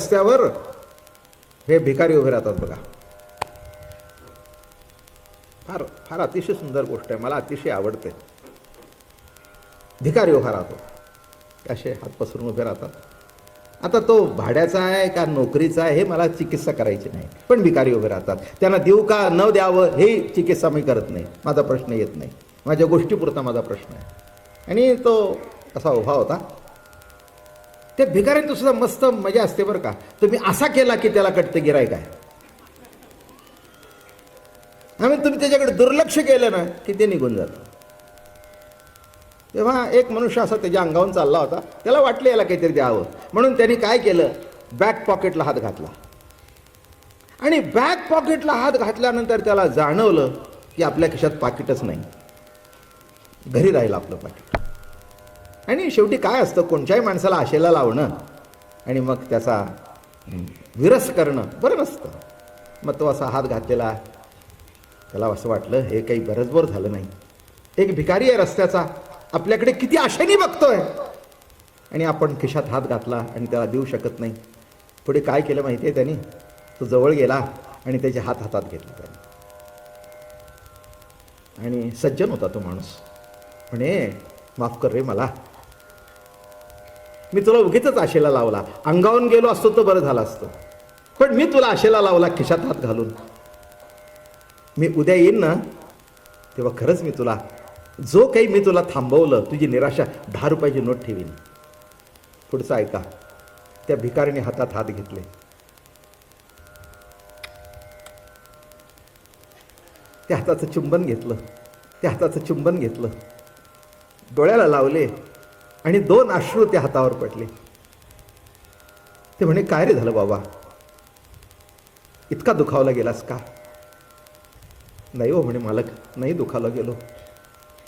रस्त्यावर हे भिकारी उभे राहतात बघा. फार फार अतिशय सुंदर गोष्ट आहे, मला अतिशय आवडते. भिकारी उभा राहतो, असे हात पसरून उभे राहतात. आता तो भाड्याचा आहे का नोकरीचा आहे हे मला चिकित्सा करायची नाही, पण भिकारी उभे राहतात. त्यांना देऊ का न द्यावं हे चिकित्सा मी करत नाही, माझा प्रश्न येत नाही. माझ्या गोष्टीपुरता माझा प्रश्न आहे. आणि तो असा उभा होता. त्या भिकाऱ्यांचं सुद्धा मस्त मजा असते बरं का. तुम्ही असा केला की त्याला कटतं गिरायक आहे, आणि तुम्ही त्याच्याकडे दुर्लक्ष केलं ना की ते निघून जातं. तेव्हा एक मनुष्य असा त्याच्या अंगावरून चालला होता. त्याला वाटलं याला काहीतरी द्यावं, म्हणून त्यांनी काय केलं, बॅक पॉकेटला हात घातला. आणि बॅक पॉकेटला हात घातल्यानंतर त्याला जाणवलं की आपल्या खिशात पाकिटच नाही, घरी राहिलं आपलं पाकिट. आणि शेवटी काय असतं, कोणत्याही माणसाला आशेला लावणं आणि मग त्याचा विरस करणं बरं नसतं. मग तो असा हात घातलेला, त्याला असं वाटलं हे काही बरंचबोर झालं नाही. एक भिकारी आहे रस्त्याचा, आपल्याकडे किती आशेने बघतोय, आणि आपण खिशात हात घातला आणि त्याला देऊ शकत नाही. पुढे काय केलं माहिती आहे त्यांनी, तो जवळ गेला आणि त्याचे हात हातात घेतले त्याने. आणि सज्जन होता तो माणूस. म्हणे माफ कर रे मला, मी तुला उगीचच आशेला लावला, अंगावून गेलो असतो तर बरं झालं असतं, पण मी तुला आशेला लावला खिशात हात घालून. मी उद्या येईन ना तेव्हा खरंच मी तुला, जो काही मी तुला थांबवलं, तुझी निराशा, 10 रुपयाची नोट ठेवीन. पुढचं ऐका. त्या भिकारीने हातात हात घेतले, त्या हाताचं चुंबन घेतलं, त्या हाताचं चुंबन घेतलं, डोळ्याला लावले आणि 2 अश्रू त्या हातावर पडले. ते म्हणे काय रे झालं बाबा, इतका दुखावला गेलास का? नाही हो म्हणे मालक, नाही दुखावला गेलो.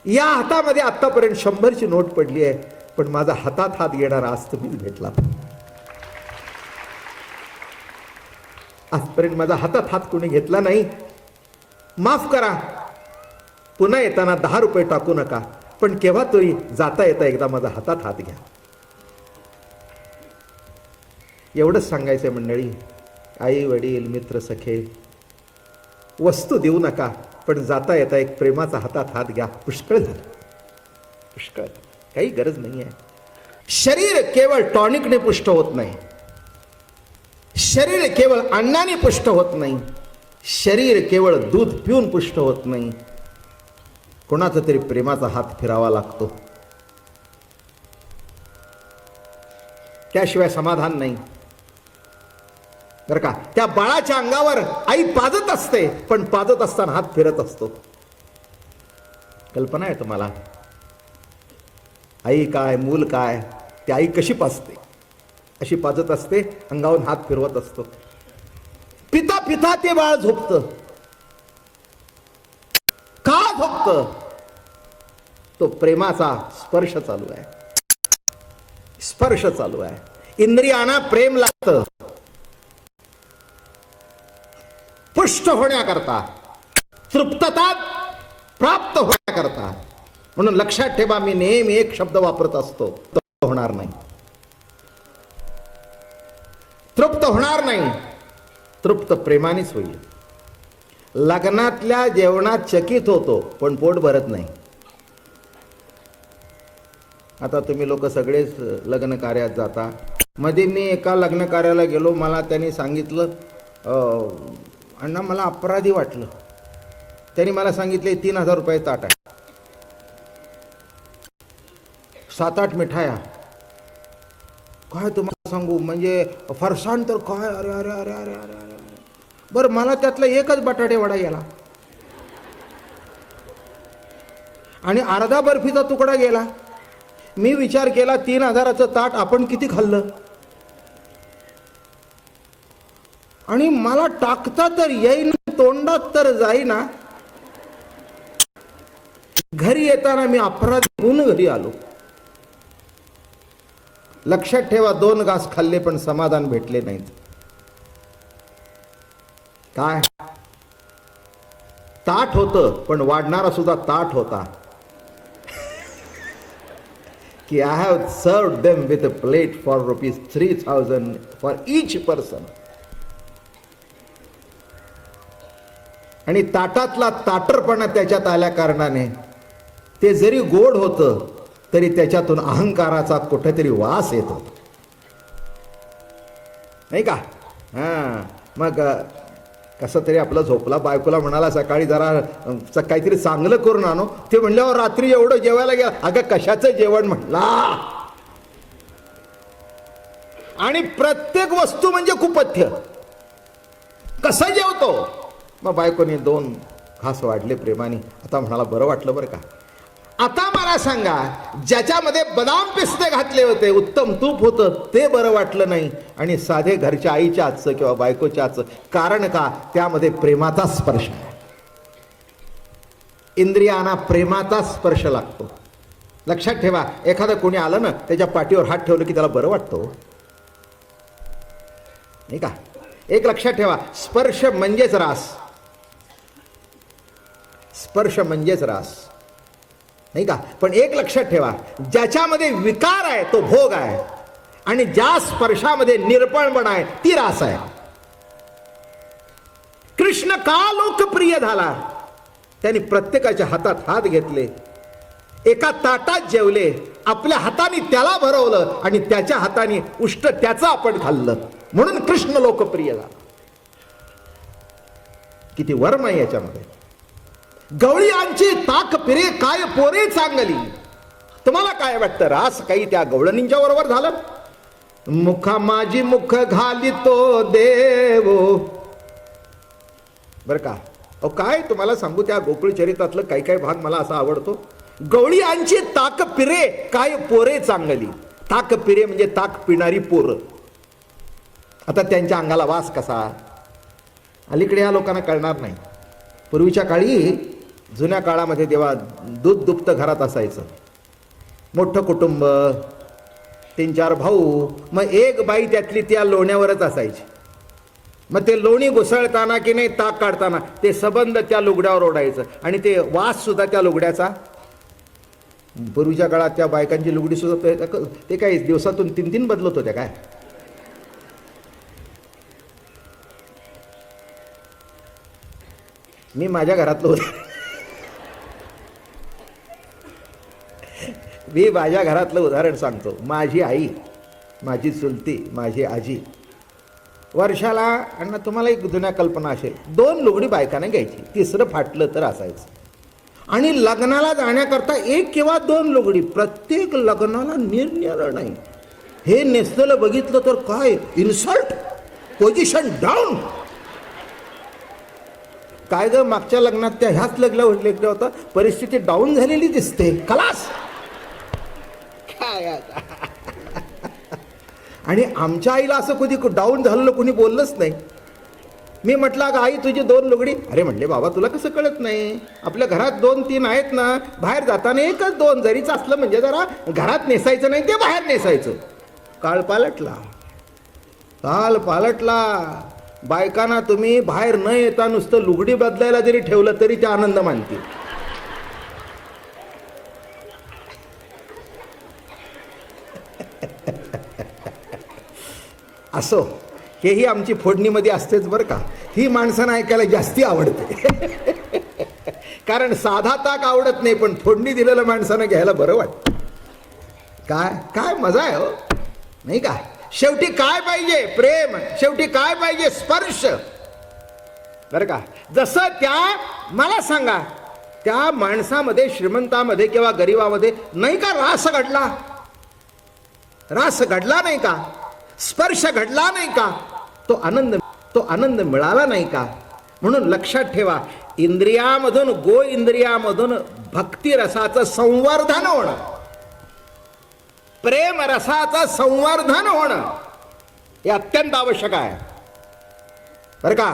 या हातामध्ये आतापर्यंत 100ची नोट पडली आहे, पण माझा हातात हात घेणारा आज तुम्हीच भेटला. आजपर्यंत माझा हातात हात कोणी घेतला नाही. माफ करा, पुन्हा येताना 10 रुपये टाकू नका, पण केव्हा तरी जाता येता एकदा माझा हातात हात घ्या. एवढंच सांगायचंय मंडळी. आई वडील मित्र सखे वस्तू देऊ नका, पण जाता येता एक प्रेमाचा हातात हात घ्या. पुष्कळ झालं, पुष्कळ, काही गरज नाही आहे. शरीर केवळ टॉनिकने पुष्ट होत नाही, शरीर केवळ अन्नाने पुष्ट होत नाही, शरीर केवळ दूध पिऊन पुष्ट होत नाही. कोणाचा तरी प्रेमाचा हात फिरावा लागतो, त्याशिवाय समाधान नाही बरं का. त्या बाळाच्या अंगावर आई पाजत असते, पण पाजत असताना हात फिरत असतो. कल्पना आहे तुम्हाला, आई काय मूल काय, ती आई कशी पाजते, अशी पाजत असते, अंगावरून हात फिरवत असतो. पिता पिता ते बाळ झोपतं. का झोपतं? तो प्रेमाचा स्पर्श चालू आहे, स्पर्श चालू आहे. इंद्रियांना प्रेम लागतं पुष्ट होण्याकरता, तृप्तता प्राप्त होण्याकरता. म्हणून लक्षात ठेवा, मी नेहमी एक शब्द वापरत असतो, तृप्त होणार नाही, तृप्त होणार नाही. तृप्त प्रेमानेच होईल. लग्नातल्या जेवणात चकित होतो, पण पोट भरत नाही. आता तुम्ही लोक सगळेच लग्न कार्यात जाता. मध्ये मी एका लग्न कार्याला गेलो, मला त्यांनी सांगितलं, अण्णा मला अपराधी वाटलं. त्यांनी मला सांगितले 3000 रुपये ताट आहे, 7-8 मिठाया. काय तुम्हाला सांगू, म्हणजे फरसाण तर काय, अरे अरे अरे अरे अरे अरे. बरं, मला त्यातला एकच बटाटे वडा गेला आणि अर्धा बर्फीचा तुकडा गेला. मी विचार केला, 3000चं ताट आपण किती खाल्लं, आणि मला टाकता तर येईन, तोंडात तर जाईना. घरी येताना मी अपराधी होऊन घरी आलो. लक्षात ठेवा, 2 घास खाल्ले पण समाधान भेटले नाहीत. काय ताट होतं, पण वाढणारा सुद्धा ताट होता. की I have served them with a plate for ₹3,000 for each person. आणि ताटातला ताटरपणा त्याच्यात आल्या कारणाने ते जरी गोड होतं तरी त्याच्यातून अहंकाराचा कुठेतरी वास येत होता, नाही का? हां, मग कसं तरी आपलं झोपला, बायकोला म्हणाला सकाळी जरा काहीतरी चांगलं करून आणो. ते म्हणल्यावर रात्री एवढं जेवायला गेला. अगं कशाचं जेवण म्हटला. आणि प्रत्येक वस्तू म्हणजे कुपथ्य. कसं जेवतो. मग बायकोने 2 घास वाढले प्रेमाने. आता म्हणाला बरं वाटलं बरं का. आता मला सांगा, ज्याच्यामध्ये बदाम पिस्ते घातले होते, उत्तम तूप होतं, ते बरं वाटलं नाही, आणि साधे घरच्या आईच्या हातचं किंवा बायकोच्या हातचं. कारण का? त्यामध्ये प्रेमाचा स्पर्श आहे. इंद्रियांना प्रेमाचा स्पर्श लागतो. लक्षात ठेवा, एखादं कोणी आलं ना, त्याच्या पाठीवर हात ठेवलं की त्याला बरं वाटतं, नाही का? एक लक्षात ठेवा, स्पर्श म्हणजेच रास. स्पर्श म्हणजेच रास, नाही का? पण एक लक्षात ठेवा, ज्याच्यामध्ये विकार आहे तो भोग आहे, आणि ज्या स्पर्शामध्ये निरपणपणा आहे ती रास आहे. कृष्ण का लोकप्रिय झाला? त्यांनी प्रत्येकाच्या हातात हात घेतले, एका ताटात जेवले, आपल्या हाताने त्याला भरवलं आणि त्याच्या हाताने उष्ट त्याचं आपण खाल्लं, म्हणून कृष्ण लोकप्रिय झाला. किती वर्म आहे याच्यामध्ये. गवळीयांची ताक पिरे काय पोरे चांगली. तुम्हाला काय वाटतं, रास काही त्या गवळणींच्या बरोबर झालं? मुखा माझी मुख घाली तो देव. बर का? अहो काय तुम्हाला सांगू, त्या गोकुळ चरित्रातलं काही काही भाग मला असा आवडतो. गवळीयांची ताक पिरे काय पोरे चांगली. ताक पिरे म्हणजे ताक पिणारी पोरं. आता त्यांच्या अंगाला वास कसा? अलीकडे या लोकांना कळणार नाही. पूर्वीच्या काळी, जुन्या काळामध्ये जेव्हा दूध दुभतं घरात असायचं, मोठं कुटुंब, 3-4 भाऊ, मग एक बाई त्यातली त्या लोण्यावरच असायची. मग ते लोणी घुसळताना की नाही, ताक काढताना ते सबंध त्या लुगड्यावर ओढायचं, आणि ते वास सुद्धा त्या लुगड्याचा. पूर्वीच्या काळात त्या बायकांची लुगडी सुद्धा ते काय दिवसातून 3-3 बदलत होत्या काय? मी माझ्या घरातलं उदाहरण सांगतो. माझी आई, माझी चुलती, माझी आजी वर्षाला, आणि तुम्हाला एक जुन्या कल्पना असेल, 2 लुगडी बायकाने घ्यायची, 3रं फाटलं तर असायचं. आणि लग्नाला जाण्याकरता 1 किंवा 2 लुगडी. प्रत्येक लग्नाला निरनिराळं नाही. हे नेसलेलं बघितलं तर काय इन्सल्ट, पोझिशन डाऊन. काय ग, मागच्या लग्नात त्या ह्याच लग्न होता, परिस्थिती डाऊन झालेली दिसते, खलास. काय आता. आणि आमच्या आईला असं कधी डाऊन झालेलं कोणी बोललंच नाही. मी म्हटलं अगं आई तुझी 2 लुगडी. अरे म्हणले बाबा तुला कसं कळत नाही, आपल्या घरात 2-3 आहेत ना, बाहेर जाताना 1-2 जरीच असलं म्हणजे जरा घरात नेसायचं नाही, ते बाहेर नेसायचं. काळ पालटला. बायकांना तुम्ही बाहेर न येता नुसतं लुगडी बदलायला जरी ठेवलं तरी ते आनंद मानतील. असो, हेही आमची फोडणीमध्ये असतेच बरं का. ही माणसांना ऐकायला जास्ती आवडते. कारण साधा ताक आवडत नाही, पण फोडणी दिलेलं माणसानं घ्यायला बरं वाटतं. काय मजा आहे हो, नाही का? शेवटी काय पाहिजे? प्रेम. शेवटी काय पाहिजे? स्पर्श. बरं का? जसं त्या, मला सांगा, त्या माणसामध्ये, श्रीमंतामध्ये किंवा गरीबामध्ये नाही का रास घडला? रास घडला नाही का? स्पर्श घडला नाही का? तो आनंद मिळाला नाही का? म्हणून लक्षात ठेवा, इंद्रियामधून, गो इंद्रियामधून भक्ती रसाचं संवर्धन होणं, प्रेम रसाचं संवर्धन होणं हे अत्यंत आवश्यक आहे बरं का.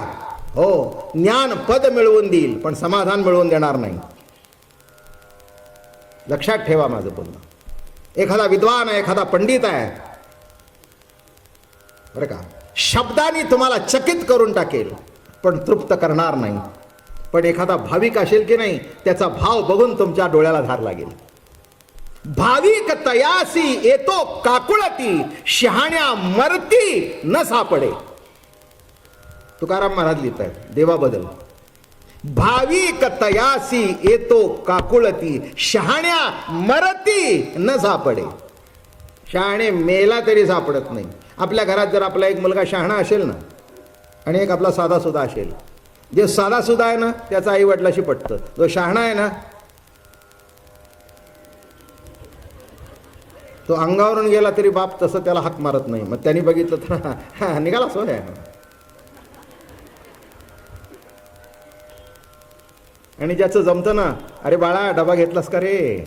हो, ज्ञान पद मिळवून देईल पण समाधान मिळवून देणार नाही. लक्षात ठेवा माझं बोलणं. एखादा विद्वान आहे, एखादा पंडित आहे बरं का, शब्दांनी तुम्हाला चकित करून टाकेल पण तृप्त करणार नाही. पण एखादा भाविक असेल की नाही, त्याचा भाव बघून तुमच्या डोळ्याला धार लागेल. भाविक तयासी येतो काकुळती, शहाण्या मरती न सापडे. तुकाराम महाराज लिहित आहेत देवाबद्दल. भाविक तयासी येतो काकुळती, शहाण्या मरती न सापडे. शहाणे मेला तरी सापडत नाही. आपल्या घरात जर आपला एक मुलगा शहाणा असेल ना आणि एक आपला साधा सुद्धा असेल, जे साधा सुद्धा आहे ना त्याचा आई वडिलाशी पटतं, जो शहाणा आहे ना तो अंगावरून गेला तरी बाप तसं त्याला हाक मारत नाही. मग त्यांनी बघितलं तर हा निघाला सोय आहे. आणि ज्याचं जमतं ना, अरे बाळा डबा घेतलास का रे.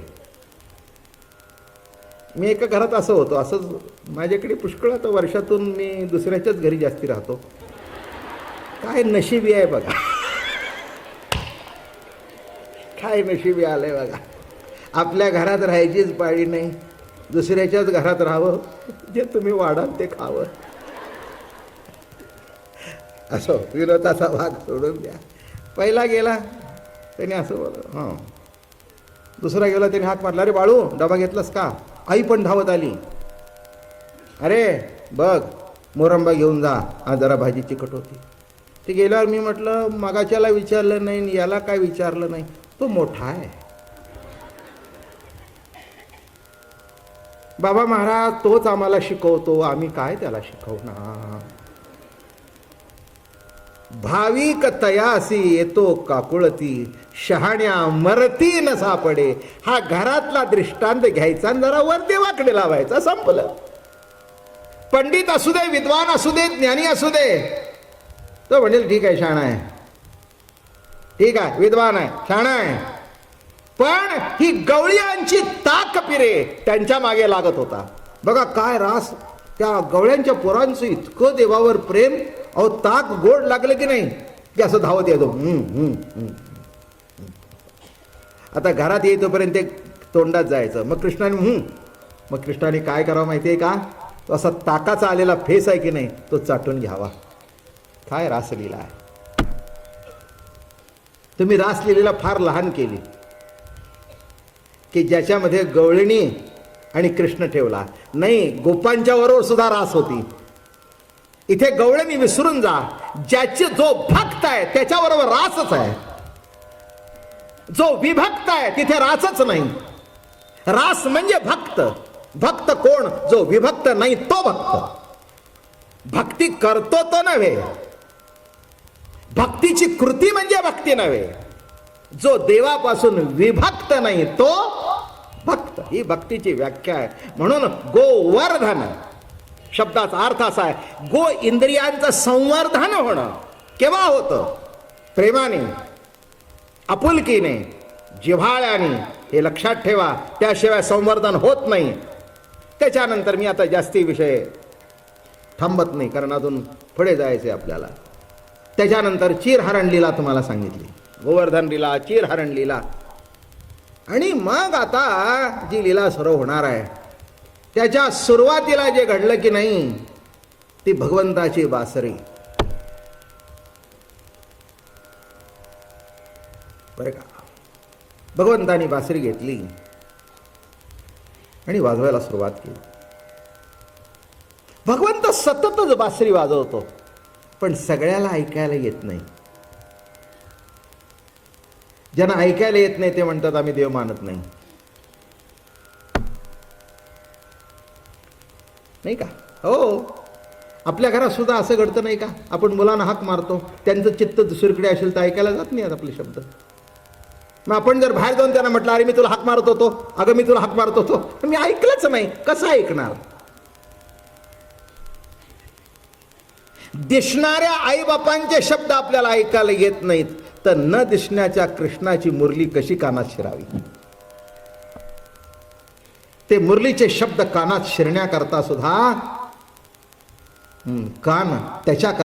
मी एका घरात असं होतो, असंच माझ्याकडे पुष्कळ आता वर्षातून मी दुसऱ्याच्याच घरी जास्ती राहतो. काय नशिबी आहे बघा, काय नशिबी आलंय बघा. आपल्या घरात राहायचीच पाळी नाही, दुसऱ्याच्याच घरात राहावं, जे तुम्ही वाढाल ते खावं. असो विरोधाचा भाग सोडून द्या. पहिला गेला त्याने असं बोललं, हां. दुसरा गेला त्याने हाक मारला, अरे बाळू डबा घेतलास का. आई पण धावत आली, अरे बघ मोरंबा घेऊन जा, आज जरा भाजी चिकट होती. ते गेल्यावर मी म्हटलं मगाच्याला विचारलं नाही, याला काय विचारलं नाही, तो मोठा आहे. बाबा महाराज तोच आम्हाला शिकवतो, आम्ही काय त्याला शिकवणार. भाविक तयासी येतो काकुळती, शहाण्या मरती न सापडे. हा घरातला दृष्टांत घ्यायचा आणि जरा वर देवाकडे लावायचा, संपलं. पंडित असू दे, विद्वान असू दे, ज्ञानी असू दे, तो म्हणेल ठीक आहे शहाणा आहे, ठीक आहे विद्वान आहे, शहाणा आहे. पण ही गवळ्यांची ताक पिरे त्यांच्या मागे लागत होता. बघा काय रास त्या गवळ्यांच्या पोरांचं, इतकं देवावर प्रेम. अहो ताक गोड लागलं की नाही की असं धावत येतो. आता घरात येतोपर्यंत ते तोंडात जायचं. मग कृष्णाने काय करावं माहिती आहे का, तो असा ताकाचा आलेला फेस आहे की नाही तो चाटून घ्यावा. काय रासलीला आहे. तुम्ही रासलीला फार लहान केली की ज्याच्यामध्ये गवळणी आणि कृष्ण ठेवला नाही. गोपांच्या बरोबर सुद्धा रास होती. इथे गवळणी विसरून जा. ज्याचे जो भक्त आहे त्याच्याबरोबर रासच आहे. जो विभक्त आहे तिथे रासच नाही. रास म्हणजे भक्त. भक्त कोण, जो विभक्त नाही तो भक्त. भक्ती करतो तो नव्हे, भक्तीची कृती म्हणजे भक्ती नव्हे. जो देवापासून विभक्त नाही तो भक्त, ही भक्तीची व्याख्या आहे. म्हणून गोवर्धन शब्दाचा अर्थ असा आहे, गो इंद्रियांचं संवर्धन होणं. केव्हा होतं, प्रेमाने, आपुलकीने, जिव्हाळ्याने. हे लक्षात ठेवा, त्याशिवाय संवर्धन होत नाही. त्याच्यानंतर मी आता जास्ती विषय थांबत नाही, कारण अजून पुढे जायचे आपल्याला. त्याच्यानंतर चीरहरण लीला तुम्हाला सांगितली, गोवर्धन लीला, चीरहरण लीला. आणि मग आता जी लीला सुरू होणार आहे त्याच्या सुरुवातीला जे घडलं की नाही, ती भगवंताची बासरी. बरं का, भगवंतानी बासरी घेतली आणि वाजवायला सुरुवात केली. भगवंत सततच बासरी वाजवतो, पण सगळ्याला ऐकायला येत नाही. ज्यांना ऐकायला येत नाही ते म्हणतात आम्ही देव मानत नाही. नाही का, हो. आपल्या घरात सुद्धा असं घडतं नाही का, आपण मुलांना हाक मारतो, त्यांचं चित्त दुसरीकडे असेल तर ऐकायला जात नाही आपले शब्द. मग आपण जर बाहेर जाऊन त्यांना म्हटलं अरे मी तुला हाक मारत होतो, अगं मी तुला हाक मारत होतो, मी ऐकलंच नाही, कसं ऐकणार. दिसणाऱ्या आईबापांचे शब्द आपल्याला ऐकायला येत नाहीत, तर न दिसण्याच्या कृष्णाची मुरली कशी कानात शिरावी. ते मुरलीचे शब्द कानात शिरण्याकरता सुद्धा कान त्याच्या